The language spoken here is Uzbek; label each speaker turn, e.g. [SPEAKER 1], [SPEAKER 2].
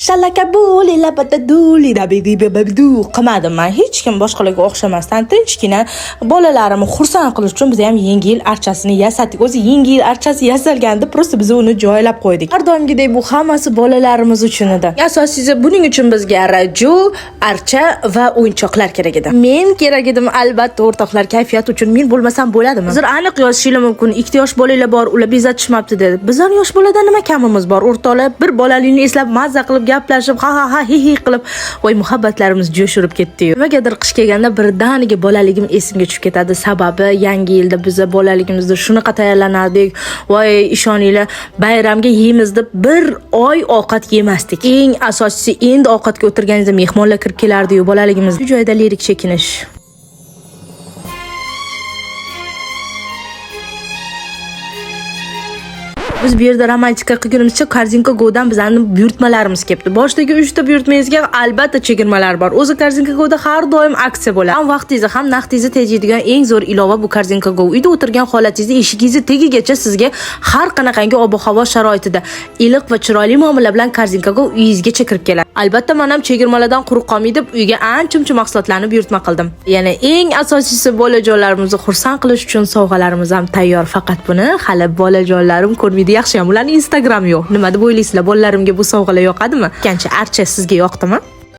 [SPEAKER 1] Shalakabuli lapataduli dabidi qilmadim men hech kim boshqalarga o'xshamasdan tinchgina bolalarimni xursand qilish uchun biz ham yangi yil archasini yasadik. O'zi yangi yil archasi yasalganda просто biz uni joylab qo'ydik. Har doimgidek bu hammasi bolalarimiz uchun edi. Asosiysi buning uchun bizga radio, archa va o'yinchoqlar kerak edi. Men kerak edim albatta o'rtoqlar kayfiyat uchun men bo'lmasam bo'ladimi? Hozir aniq yozishim mumkin. 2 yosh bolalar bor, ular bezatishmabdi dedi. Bizlar yosh boladan nima kamimiz bor? O'rtoqlar bir bolalikni eslab mazza qilib gaplashib, ha hi qilib, voy muhabbatlarimiz jo'shirib ketdi-yu. Nimagadir qish kelganda birdaniga bolaligim esimga tushib ketadi. Sababi yangi yilda biz bolaligimizda shunaqa tayyorlanardik. Voy ishoninglar, bayramga yeymiz deb bir oy ovqat yemasdik. Eng asosiysi endi ovqatga o'tirganingizda mehmonlar kirib kelardi-yu bolaligimizda. Shu joyda lirik chekinish. Biz bu yerda romantika qilgunimizcha Korzinka Go'dan bizning buyurtmalarimiz kelibdi. Boshdagi 3 ta buyurtmangizga albatta chegirmalar bor. O'zi Korzinka Go'da har doim aksiya bo'ladi. Ham vaqtingizni, ham naqdingizni tejaydigan eng zo'r ilova bu Korzinka Go. Uyda o'tirgan holatingizda eshigingizni tegigacha sizga har qanaqangi ob-havo sharoitida iliq va chiroyli muomala bilan Korzinka Go uyingizga kirib keladi. Albatta men ham chegirmalardan quruq qolmay deb uyga ancha buyurtma buyurtma qildim. Yana eng asosiysi bolajonlarimizni xursand qilish uchun sovg'alarimiz ham tayyor. Faqat buni hali bolajonlarim ko'rmaydi. Yaxshi ham ularning Instagram yo'q. Nima deb o'ylaysizlar? Bolalarimga bu sovg'alar yoqadimi? Qancha archa sizga yoqdimi?